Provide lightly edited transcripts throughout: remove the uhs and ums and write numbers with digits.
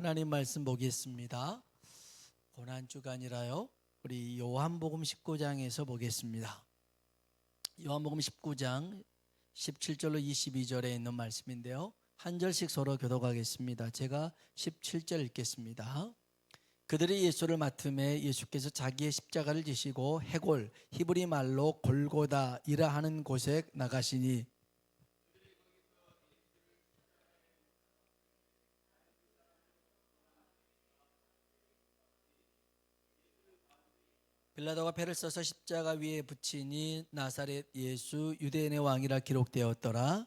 하나님 말씀 보겠습니다. 고난주간이라요. 우리 요한복음 19장에서 보겠습니다. 요한복음 19장 17절로 22절에 있는 말씀인데요. 한 절씩 서로 교독하겠습니다. 제가 17절 읽겠습니다. 그들이 예수를 맡음에 예수께서 자기의 십자가를 지시고 해골, 히브리 말로 골고다이라 하는 곳에 나가시니 빌라도가 패를 써서 십자가 위에 붙이니 나사렛 예수 유대인의 왕이라 기록되었더라.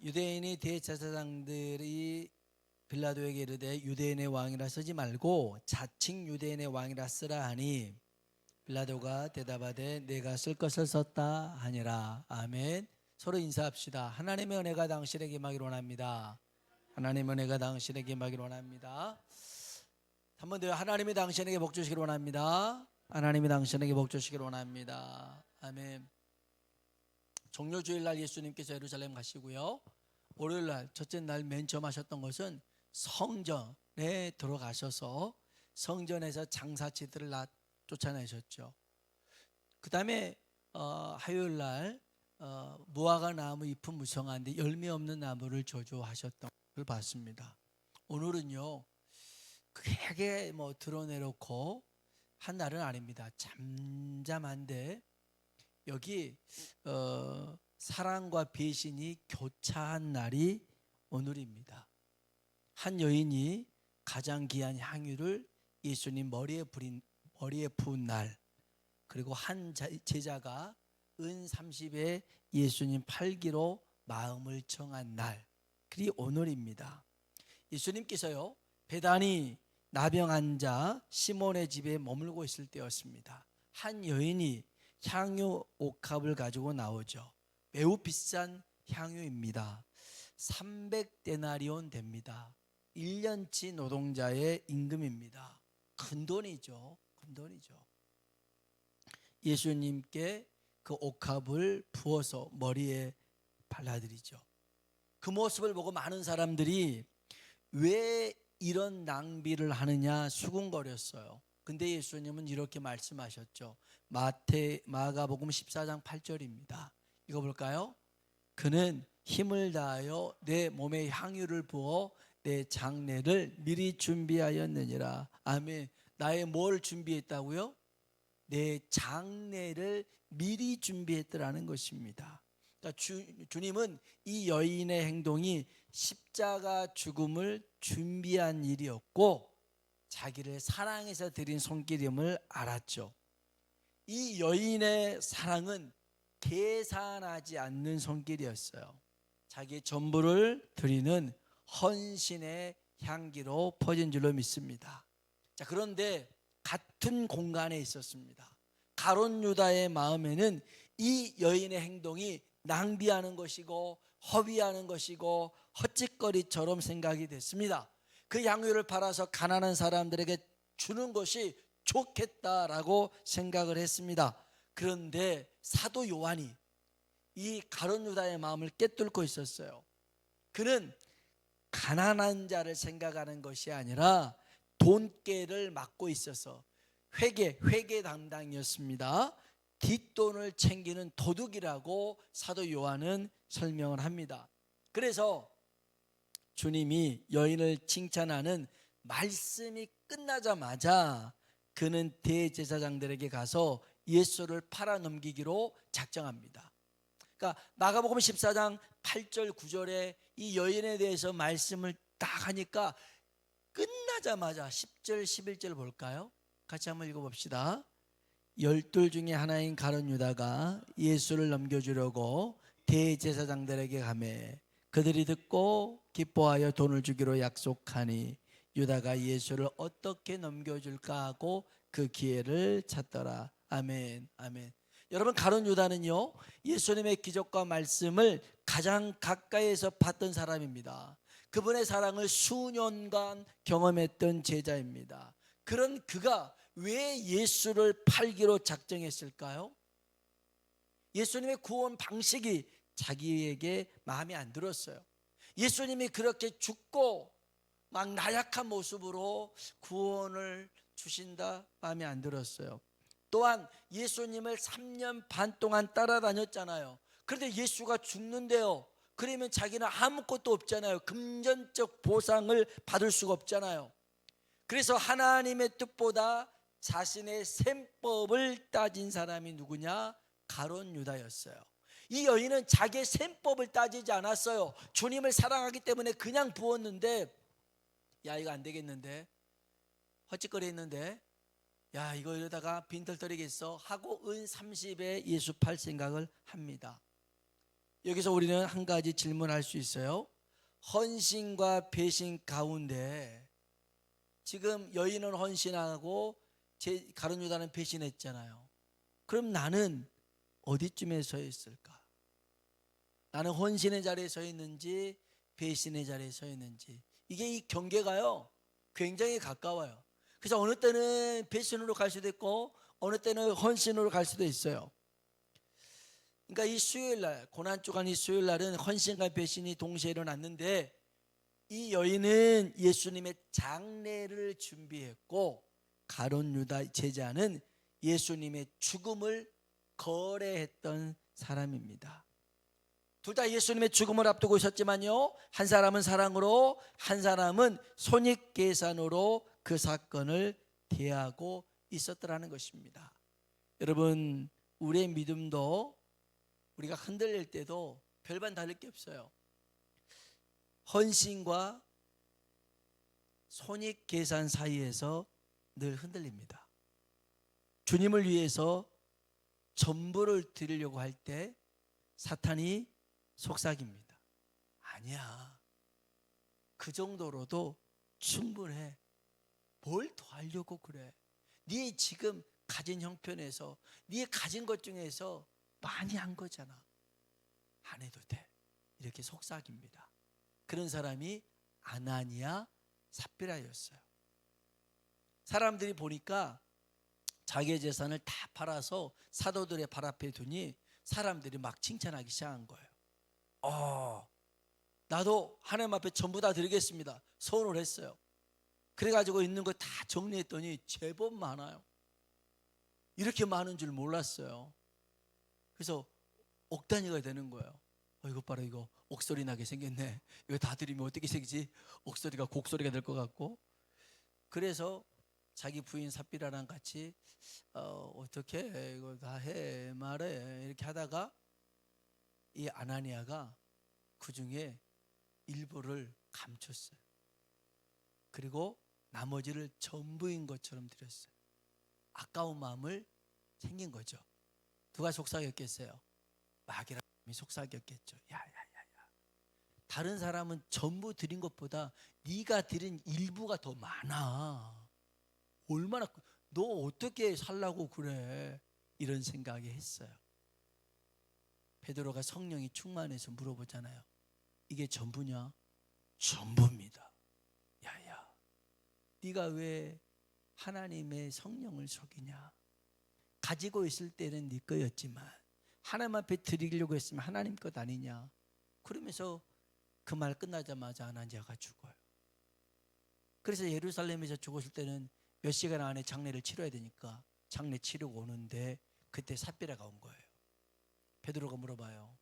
유대인이 대제사장들이 빌라도에게 이르되 유대인의 왕이라 쓰지 말고 자칭 유대인의 왕이라 쓰라 하니 빌라도가 대답하되 내가 쓸 것을 썼다 하니라. 아멘. 서로 인사합시다. 하나님의 은혜가 당신에게 임하기를 원합니다. 하나님의 은혜가 당신에게 임하기를 원합니다. 한 번 더 하나님이 당신에게 복 주시기를 원합니다. 하나님이 당신에게 복 주시기를 원합니다. 아멘. 종료주일날 예수님께서 예루살렘 가시고요. 월요일날 첫째 날 맨 처음 하셨던 것은 성전에 들어가셔서 성전에서 장사치들을 쫓아내셨죠. 그 다음에 화요일날 무화과 나무 잎은 무성한데 열매 없는 나무를 저주하셨던 걸 봤습니다. 오늘은요 크게 드러내놓고 한 날은 아닙니다. 잠잠한데 여기 사랑과 배신이 교차한 날이 오늘입니다. 한 여인이 가장 귀한 향유를 예수님 머리에 부은 날, 그리고 한 제자가 은 30에 예수님 팔기로 마음을 정한 날, 그리 오늘입니다. 예수님께서요 베다니 나병 환자 시몬의 집에 머물고 있을 때였습니다. 한 여인이 향유 옥합을 가지고 나오죠. 매우 비싼 향유입니다. 300데나리온 됩니다. 1년치 노동자의 임금입니다. 큰 돈이죠. 큰 돈이죠. 예수님께 그 옥합을 부어서 머리에 발라드리죠. 그 모습을 보고 많은 사람들이 왜 이런 낭비를 하느냐 수군거렸어요. 근데 예수님은 이렇게 말씀하셨죠. 마가복음 14장 8절입니다. 읽어볼까요? 그는 힘을 다하여 내 몸에 향유를 부어 내 장례를 미리 준비하였느니라. 아멘. 나의 뭘 준비했다고요? 내 장례를 미리 준비했더라는 것입니다. 그러니까 주님은 이 여인의 행동이 십자가 죽음을 준비한 일이었고 자기를 사랑해서 드린 손길임을 알았죠. 이 여인의 사랑은 계산하지 않는 손길이었어요. 자기의 전부를 드리는 헌신의 향기로 퍼진 줄로 믿습니다. 자, 그런데 같은 공간에 있었습니다. 가룟 유다의 마음에는 이 여인의 행동이 낭비하는 것이고 허비하는 것이고 헛짓거리처럼 생각이 됐습니다. 그 향유를 팔아서 가난한 사람들에게 주는 것이 좋겠다라고 생각을 했습니다. 그런데 사도 요한이 이 가룟 유다의 마음을 꿰뚫고 있었어요. 그는 가난한 자를 생각하는 것이 아니라 돈깨를 맡고 있어서 회계 담당이었습니다. 뒷돈을 챙기는 도둑이라고 사도 요한은 설명을 합니다. 그래서 주님이 여인을 칭찬하는 말씀이 끝나자마자 그는 대제사장들에게 가서 예수를 팔아넘기기로 작정합니다. 그러니까 마가복음 14장 8절 9절에 이 여인에 대해서 말씀을 딱 하니까 끝나자마자 10절 11절 볼까요? 같이 한번 읽어봅시다. 12 중에 하나인 가룟 유다가 예수를 넘겨주려고 대제사장들에게 가매 그들이 듣고 기뻐하여 돈을 주기로 약속하니 유다가 예수를 어떻게 넘겨줄까 하고 그 기회를 찾더라. 아멘. 아멘. 여러분, 가룟 유다는요 예수님의 기적과 말씀을 가장 가까이에서 봤던 사람입니다. 그분의 사랑을 수년간 경험했던 제자입니다. 그런 그가 왜 예수를 팔기로 작정했을까요? 예수님의 구원 방식이 자기에게 마음에 안 들었어요. 예수님이 그렇게 죽고 막 나약한 모습으로 구원을 주신다 마음에 안 들었어요. 또한 예수님을 3년 반 동안 따라다녔잖아요. 그런데 예수가 죽는데요, 그러면 자기는 아무것도 없잖아요. 금전적 보상을 받을 수가 없잖아요. 그래서 하나님의 뜻보다 자신의 셈법을 따진 사람이 누구냐? 가룟 유다였어요. 이 여인은 자기의 셈법을 따지지 않았어요. 주님을 사랑하기 때문에 그냥 부었는데, 야 이거 안 되겠는데, 헛짓거리했는데, 야 이거 이러다가 빈털터리겠어 하고 은 30에 예수 팔 생각을 합니다. 여기서 우리는 한 가지 질문할 수 있어요. 헌신과 배신 가운데 지금 여인은 헌신하고 가룟 유다는 배신했잖아요. 그럼 나는 어디쯤에 서 있을까? 나는 헌신의 자리에 서 있는지 배신의 자리에 서 있는지, 이게 이 경계가요 굉장히 가까워요. 그래서 어느 때는 배신으로 갈 수도 있고 어느 때는 헌신으로 갈 수도 있어요. 그러니까 이 수요일날, 고난주간 이 수요일날은 헌신과 배신이 동시에 일어났는데, 이 여인은 예수님의 장례를 준비했고 가룟 유다 제자는 예수님의 죽음을 거래했던 사람입니다. 둘 다 예수님의 죽음을 앞두고 있었지만요, 한 사람은 사랑으로, 한 사람은 손익계산으로 그 사건을 대하고 있었더라는 것입니다. 여러분, 우리의 믿음도 우리가 흔들릴 때도 별반 다를 게 없어요. 헌신과 손익계산 사이에서 늘 흔들립니다. 주님을 위해서 전부를 드리려고 할 때 사탄이 속삭입니다. 아니야, 그 정도로도 충분해. 뭘 더 하려고 그래? 네 지금 가진 형편에서, 네 가진 것 중에서 많이 한 거잖아. 안 해도 돼. 이렇게 속삭입니다. 그런 사람이 아나니아 삽비라였어요. 사람들이 보니까 자기의 재산을 다 팔아서 사도들의 발 앞에 두니 사람들이 막 칭찬하기 시작한 거예요. 나도 하나님 앞에 전부 다 드리겠습니다. 서운을 했어요. 그래가지고 있는 거 다 정리했더니 제법 많아요. 이렇게 많은 줄 몰랐어요. 그래서 억 단위가 되는 거예요. 이거 봐라, 이거 옥소리 나게 생겼네. 이거 다 드리면 어떻게 생기지? 옥소리가 곡소리가 될 것 같고. 그래서 자기 부인 삽비라랑 같이 어떻게 이거 다 해 말해 이렇게 하다가 이 아나니아가 그 중에 일부를 감췄어요. 그리고 나머지를 전부인 것처럼 드렸어요. 아까운 마음을 생긴 거죠. 누가 속삭였겠어요? 마귀라는 사람이 속삭였겠죠. 야야야야, 다른 사람은 전부 드린 것보다 네가 드린 일부가 더 많아. 얼마나, 너 어떻게 살라고 그래? 이런 생각이 했어요. 베드로가 성령이 충만해서 물어보잖아요. 이게 전부냐? 전부입니다. 야야, 네가 왜 하나님의 성령을 속이냐? 가지고 있을 때는 네 거였지만 하나님 앞에 드리려고 했으면 하나님 것 아니냐? 그러면서 그 말 끝나자마자 아나니아가 죽어요. 그래서 예루살렘에서 죽었을 때는 몇 시간 안에 장례를 치러야 되니까 장례 치르고 오는데 그때 삽비라가 온 거예요. 베드로가 물어봐요.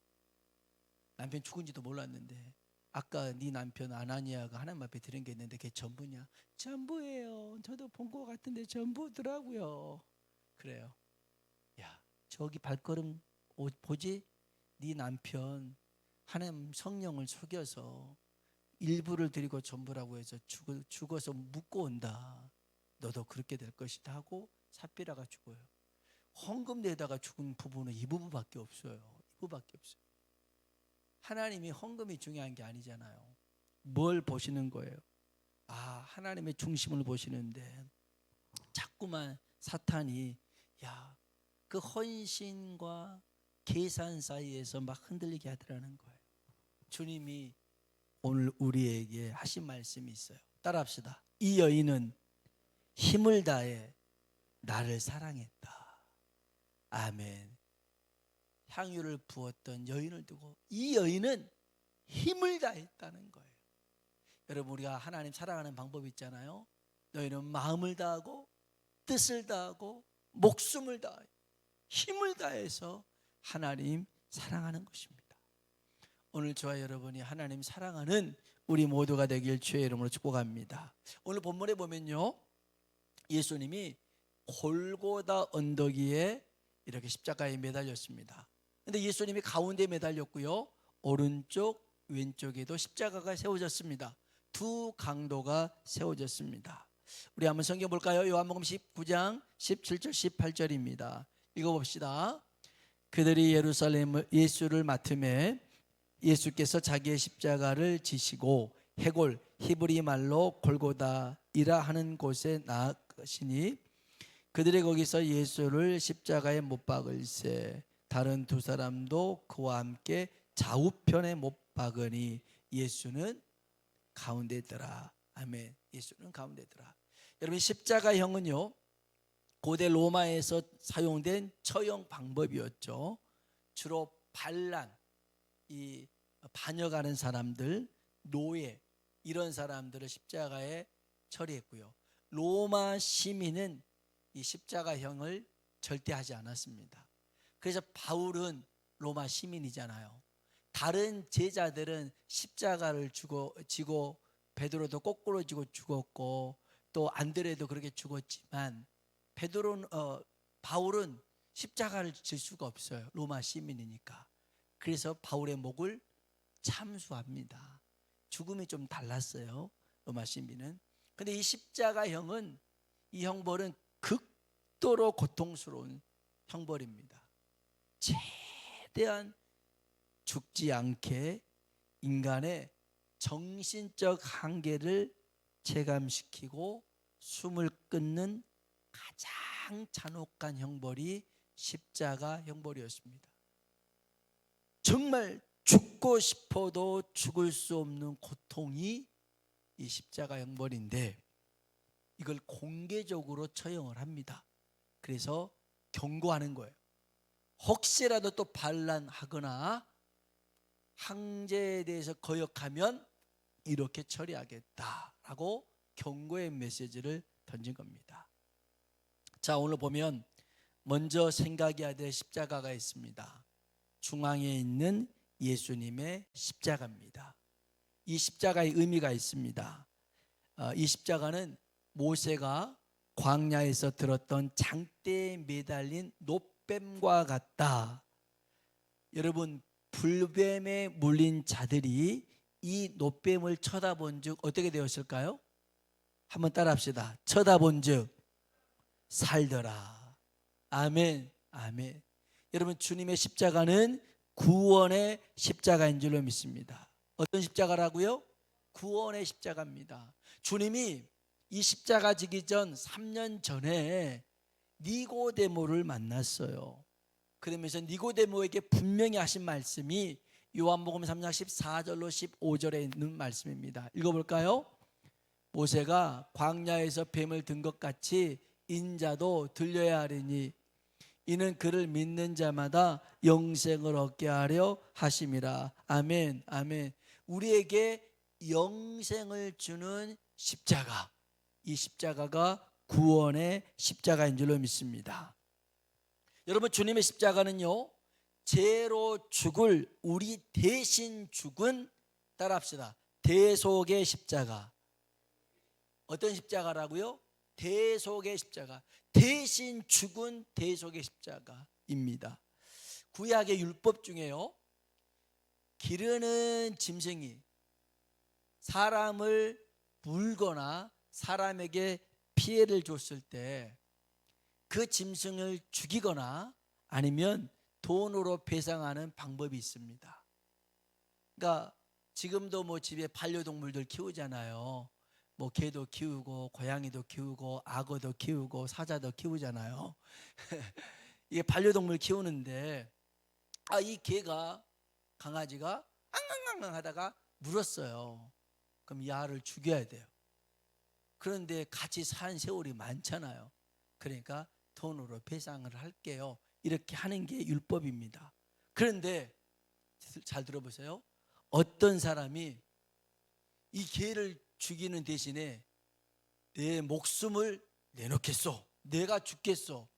남편 죽은지도 몰랐는데 아까 네 남편 아나니아가 하나님 앞에 드린 게 있는데 그게 전부냐? 전부예요. 저도 본 것 같은데 전부더라고요. 그래요. 야, 저기 발걸음 보지? 네 남편 하나님 성령을 속여서 일부를 드리고 전부라고 해서 죽어서 묻고 온다. 너도 그렇게 될 것이다 하고 삽비라가 죽어요. 헌금 내다가 죽은 부부는 이 부부밖에 없어요. 이 부부밖에 없어요. 하나님이 헌금이 중요한 게 아니잖아요. 뭘 보시는 거예요? 하나님의 중심을 보시는데 자꾸만 사탄이 그 헌신과 계산 사이에서 막 흔들리게 하더라는 거예요. 주님이 오늘 우리에게 하신 말씀이 있어요. 따라합시다. 이 여인은 힘을 다해 나를 사랑했다. 아멘. 향유를 부었던 여인을 두고 이 여인은 힘을 다했다는 거예요. 여러분, 우리가 하나님 사랑하는 방법이 있잖아요. 너희는 마음을 다하고 뜻을 다하고 목숨을 다하여 힘을 다해서 하나님 사랑하는 것입니다. 오늘 저와 여러분이 하나님 사랑하는 우리 모두가 되길 주의 이름으로 축복합니다. 오늘 본문에 보면요, 예수님이 골고다 언덕 위에 이렇게 십자가에 매달렸습니다. 근데 예수님이 가운데 매달렸고요, 오른쪽 왼쪽에도 십자가가 세워졌습니다. 두 강도가 세워졌습니다. 우리 한번 성경 볼까요? 요한복음 19장 17절 18절입니다. 읽어봅시다. 그들이 예수를 맡음에 예수께서 자기의 십자가를 지시고 해골 히브리 말로 골고다이라 하는 곳에 나아가시니 그들이 거기서 예수를 십자가에 못 박을세 다른 두 사람도 그와 함께 좌우편에 못 박으니 예수는 가운데 있더라. 아멘. 예수는 가운데 있더라. 여러분, 십자가형은요, 고대 로마에서 사용된 처형 방법이었죠. 주로 반란, 이 반역하는 사람들, 노예, 이런 사람들을 십자가에 처리했고요. 로마 시민은 이 십자가형을 절대 하지 않았습니다. 그래서 바울은 로마 시민이잖아요. 다른 제자들은 십자가를 지고 베드로도 거꾸로 지고 죽었고 또 안드레도 그렇게 죽었지만 바울은 십자가를 질 수가 없어요. 로마 시민이니까. 그래서 바울의 목을 참수합니다. 죽음이 좀 달랐어요, 로마 시민은. 근데 이 십자가형은, 이 형벌은 극도로 고통스러운 형벌입니다. 최대한 죽지 않게 인간의 정신적 한계를 체감시키고 숨을 끊는 가장 잔혹한 형벌이 십자가 형벌이었습니다. 정말 죽고 싶어도 죽을 수 없는 고통이 이 십자가 형벌인데 이걸 공개적으로 처형을 합니다. 그래서 경고하는 거예요. 혹시라도 또 반란하거나 황제에 대해서 거역하면 이렇게 처리하겠다라고 경고의 메시지를 던진 겁니다. 자, 오늘 보면 먼저 생각해야 될 십자가가 있습니다. 중앙에 있는 예수님의 십자가입니다. 이 십자가의 의미가 있습니다. 이 십자가는 모세가 광야에서 들었던 장대에 매달린 놋뱀과 같다. 여러분, 불뱀에 물린 자들이 이 놋뱀을 쳐다본 즉 어떻게 되었을까요? 한번 따라합시다. 쳐다본 즉 살더라. 아멘, 아멘. 여러분, 주님의 십자가는 구원의 십자가인 줄로 믿습니다. 어떤 십자가라고요? 구원의 십자가입니다. 주님이 이 십자가 지기 전 3년 전에 니고데모를 만났어요. 그러면서 니고데모에게 분명히 하신 말씀이 요한복음 3장 14절로 15절에 있는 말씀입니다. 읽어볼까요? 모세가 광야에서 뱀을 든 것 같이 인자도 들려야 하리니 이는 그를 믿는 자마다 영생을 얻게 하려 하심이라. 아멘, 아멘. 우리에게 영생을 주는 십자가, 이 십자가가 구원의 십자가인 줄로 믿습니다. 여러분, 주님의 십자가는요, 죄로 죽을 우리 대신 죽은, 따라합시다, 대속의 십자가. 어떤 십자가라고요? 대속의 십자가. 대신 죽은 대속의 십자가입니다. 구약의 율법 중에요, 기르는 짐승이 사람을 물거나 사람에게 피해를 줬을 때 그 짐승을 죽이거나 아니면 돈으로 배상하는 방법이 있습니다. 그러니까 지금도 뭐 집에 반려동물들 키우잖아요. 뭐 개도 키우고 고양이도 키우고 악어도 키우고 사자도 키우잖아요. 이게 반려동물 키우는데 이 개가, 강아지가 앙앙앙 하다가 물었어요. 그럼 이 알을 죽여야 돼요. 그런데 같이 산 세월이 많잖아요. 그러니까 돈으로 배상을 할게요. 이렇게 하는 게 율법입니다. 그런데 잘 들어보세요. 어떤 사람이 이 개를 죽이는 대신에 내 목숨을 내놓겠소, 내가 죽겠소,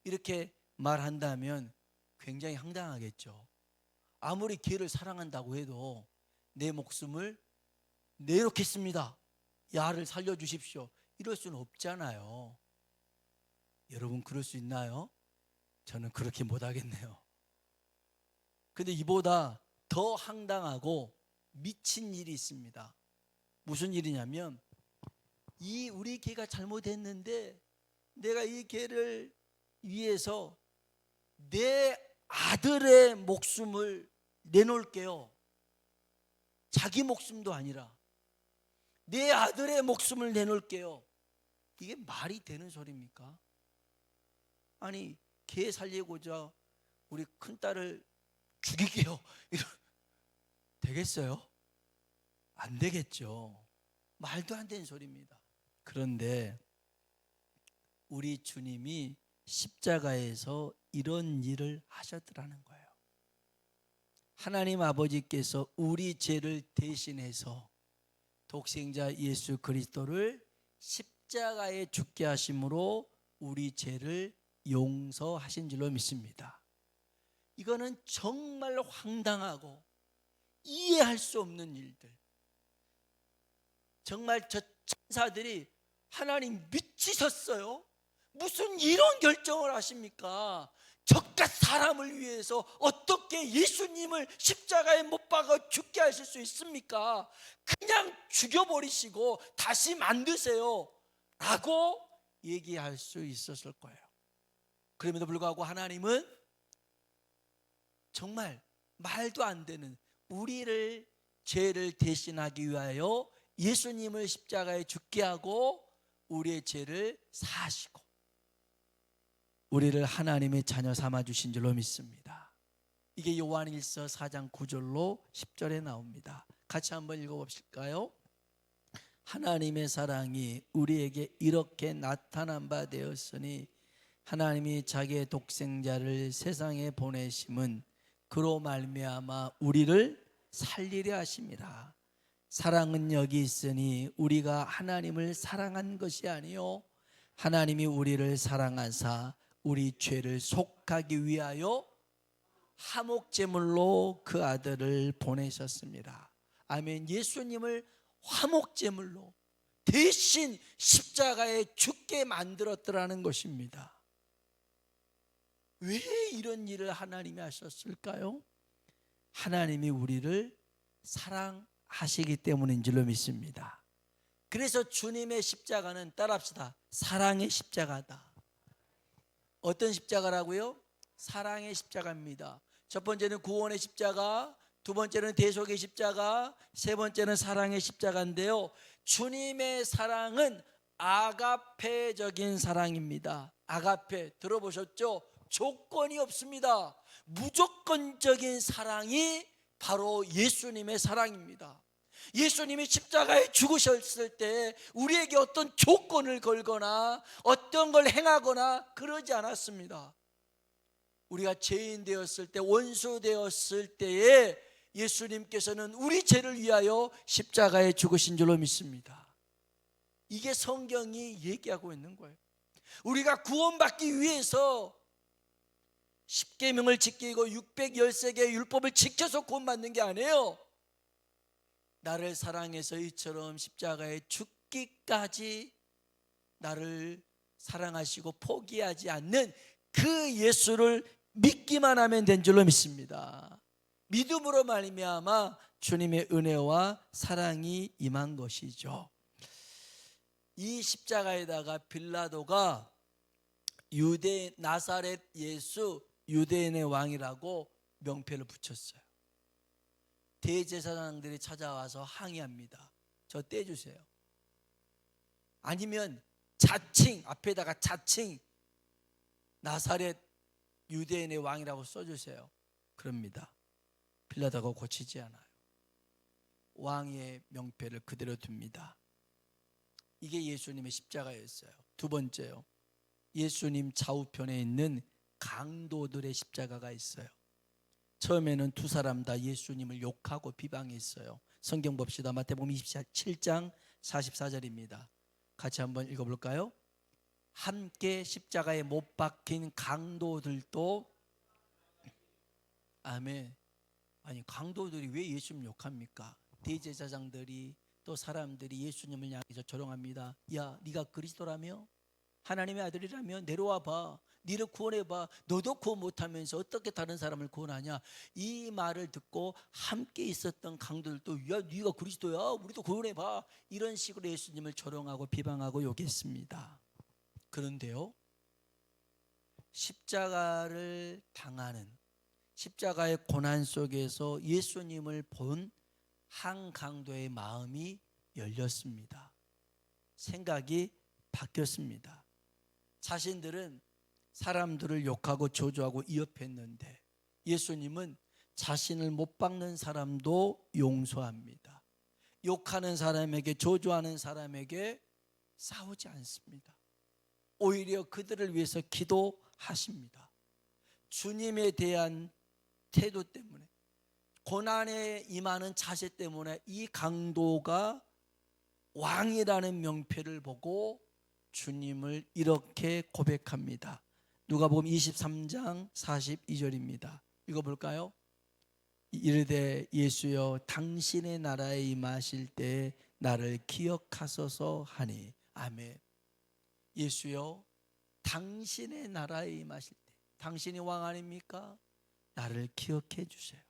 이렇게 말한다면 굉장히 황당하겠죠. 아무리 개를 사랑한다고 해도 내 목숨을 내놓겠습니다, 야를 살려주십시오, 이럴 수는 없잖아요. 여러분 그럴 수 있나요? 저는 그렇게 못하겠네요. 근데 이보다 더 황당하고 미친 일이 있습니다. 무슨 일이냐면, 이 우리 개가 잘못했는데 내가 이 개를 위해서 내 아들의 목숨을 내놓을게요. 자기 목숨도 아니라 내 아들의 목숨을 내놓을게요. 이게 말이 되는 소리입니까? 아니, 개 살리고자 우리 큰딸을 죽일게요, 되겠어요? 안 되겠죠. 말도 안 되는 소리입니다. 그런데 우리 주님이 십자가에서 이런 일을 하셨더라는 거예요. 하나님 아버지께서 우리 죄를 대신해서 독생자 예수 그리스도를 십자가에 죽게 하심으로 우리 죄를 용서하신 줄로 믿습니다. 이거는 정말 황당하고 이해할 수 없는 일들. 정말 저 천사들이 하나님 미치셨어요? 무슨 이런 결정을 하십니까? 저깟 사람을 위해서 어떻게 예수님을 십자가에 못 박아 죽게 하실 수 있습니까? 그냥 죽여버리시고 다시 만드세요 라고 얘기할 수 있었을 거예요. 그럼에도 불구하고 하나님은 정말 말도 안 되는 우리를 죄를 대신하기 위하여 예수님을 십자가에 죽게 하고 우리의 죄를 사하시고 우리를 하나님의 자녀 삼아 주신 줄로 믿습니다. 이게 요한일서 4장 9절로 10절에 나옵니다. 같이 한번 읽어봅실까요? 하나님의 사랑이 우리에게 이렇게 나타난 바 되었으니 하나님이 자기의 독생자를 세상에 보내심은 그로 말미암아 우리를 살리려 하심이라. 사랑은 여기 있으니 우리가 하나님을 사랑한 것이 아니요 하나님이 우리를 사랑하사 우리 죄를 속하기 위하여 화목제물로 그 아들을 보내셨습니다. 아멘. 예수님을 화목제물로 대신 십자가에 죽게 만들었더라는 것입니다. 왜 이런 일을 하나님이 하셨을까요? 하나님이 우리를 사랑하시기 때문인 줄로 믿습니다. 그래서 주님의 십자가는 따라합시다. 사랑의 십자가다. 어떤 십자가라고요? 사랑의 십자가입니다. 첫 번째는 구원의 십자가, 두 번째는 대속의 십자가, 세 번째는 사랑의 십자가인데요, 주님의 사랑은 아가페적인 사랑입니다. 아가페 들어보셨죠? 조건이 없습니다. 무조건적인 사랑이 바로 예수님의 사랑입니다. 예수님이 십자가에 죽으셨을 때 우리에게 어떤 조건을 걸거나 어떤 걸 행하거나 그러지 않았습니다. 우리가 죄인 되었을 때, 원수 되었을 때에 예수님께서는 우리 죄를 위하여 십자가에 죽으신 줄로 믿습니다. 이게 성경이 얘기하고 있는 거예요. 우리가 구원받기 위해서 10계명을 지키고 613개의 율법을 지켜서 구원받는 게 아니에요. 나를 사랑해서 이처럼 십자가에 죽기까지 나를 사랑하시고 포기하지 않는 그 예수를 믿기만 하면 된 줄로 믿습니다. 믿음으로 말미암아 주님의 은혜와 사랑이 임한 것이죠. 이 십자가에다가 빌라도가 유대 나사렛 예수 유대인의 왕이라고 명패를 붙였어요. 대제사장들이 찾아와서 항의합니다. 저 떼주세요. 아니면 자칭, 앞에다가 자칭 나사렛 유대인의 왕이라고 써주세요. 그럽니다. 빌라도가 고치지 않아요. 왕의 명패를 그대로 둡니다. 이게 예수님의 십자가였어요. 두 번째요, 예수님 좌우편에 있는 강도들의 십자가가 있어요. 처음에는 두 사람 다 예수님을 욕하고 비방했어요. 성경 봅시다. 마태복음 27장 44절입니다. 같이 한번 읽어볼까요? 함께 십자가에 못 박힌 강도들도, 아멘. 아니, 강도들이 왜 예수님 욕합니까? 대제사장들이 또 사람들이 예수님을 향해서 조롱합니다. 야, 네가 그리스도라며? 하나님의 아들이라며? 내려와 봐. 너를 구원해 봐. 너도 구원 못하면서 어떻게 다른 사람을 구원하냐? 이 말을 듣고 함께 있었던 강도들도, 야, 네가 그리스도야? 우리도 구원해 봐. 이런 식으로 예수님을 조롱하고 비방하고 욕했습니다. 그런데요, 십자가를 당하는, 십자가의 고난 속에서 예수님을 본 한 강도의 마음이 열렸습니다. 생각이 바뀌었습니다. 자신들은 사람들을 욕하고 저주하고 위협했는데 예수님은 자신을 못 박는 사람도 용서합니다. 욕하는 사람에게, 저주하는 사람에게 싸우지 않습니다. 오히려 그들을 위해서 기도하십니다. 주님에 대한 태도 때문에, 고난에 임하는 자세 때문에 이 강도가 왕이라는 명패를 보고 주님을 이렇게 고백합니다. 누가복음 23장 42절입니다. 읽어볼까요? 이르되 예수여 당신의 나라에 임하실 때 나를 기억하소서 하니. 아멘. 예수여 당신의 나라에 임하실 때, 당신이 왕 아닙니까? 나를 기억해 주세요.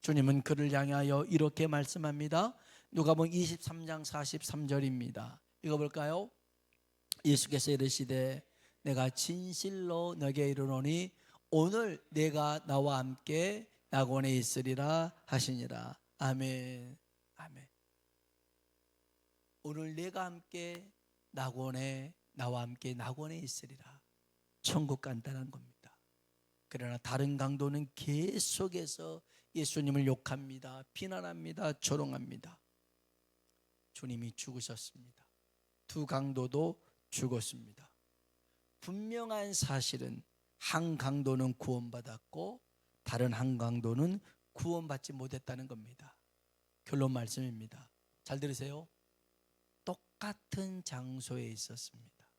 주님은 그를 향하여 이렇게 말씀합니다. 누가복음 23장 43절입니다. 읽어볼까요? 예수께서 이르시되 내가 진실로 너에게 이르노니 오늘 내가 나와 함께 낙원에 있으리라 하시니라. 아멘. 아멘. 오늘 내가 함께 나와 함께 낙원에 있으리라. 천국 간다는 겁니다. 그러나 다른 강도는 계속해서 예수님을 욕합니다. 비난합니다. 조롱합니다. 주님이 죽으셨습니다. 두 강도도 죽었습니다. 분명한 사실은 한 강도는 구원받았고 다른 한 강도는 구원받지 못했다는 겁니다. 결론 말씀입니다. 잘 들으세요. 똑같은 장소에 있었습니다.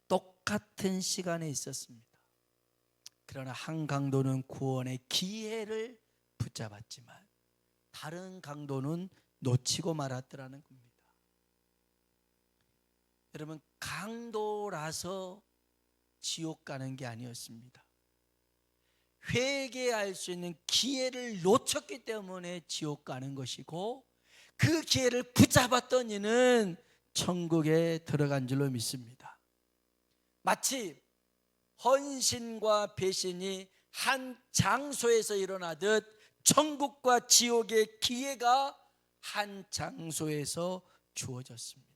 똑같은 시간에 있었습니다. 그러나 한 강도는 구원의 기회를 붙잡았지만 다른 강도는 놓치고 말았더라는 겁니다. 여러분, 강도라서 지옥 가는 게 아니었습니다. 회개할 수 있는 기회를 놓쳤기 때문에 지옥 가는 것이고, 그 기회를 붙잡았던 이는 천국에 들어간 줄로 믿습니다. 마치 헌신과 배신이 한 장소에서 일어나듯 천국과 지옥의 기회가 한 장소에서 주어졌습니다.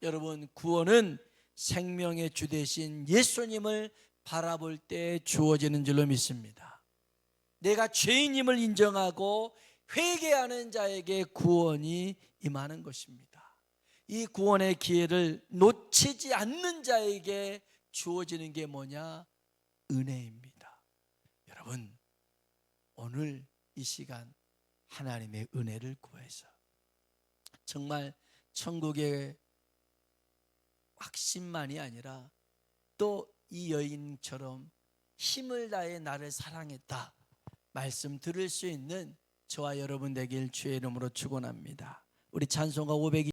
여러분, 구원은 생명의 주 되신 예수님을 바라볼 때 주어지는 줄로 믿습니다. 내가 죄인임을 인정하고 회개하는 자에게 구원이 임하는 것입니다. 이 구원의 기회를 놓치지 않는 자에게 주어지는 게 뭐냐? 은혜입니다. 여러분, 오늘 이 시간 하나님의 은혜를 구해서 정말 천국의 확신만이 아니라 또 이 여인처럼 힘을 다해 나를 사랑했다 말씀 들을 수 있는 저와 여러분 되길 주의 이름으로 축원합니다. 우리 찬송가 520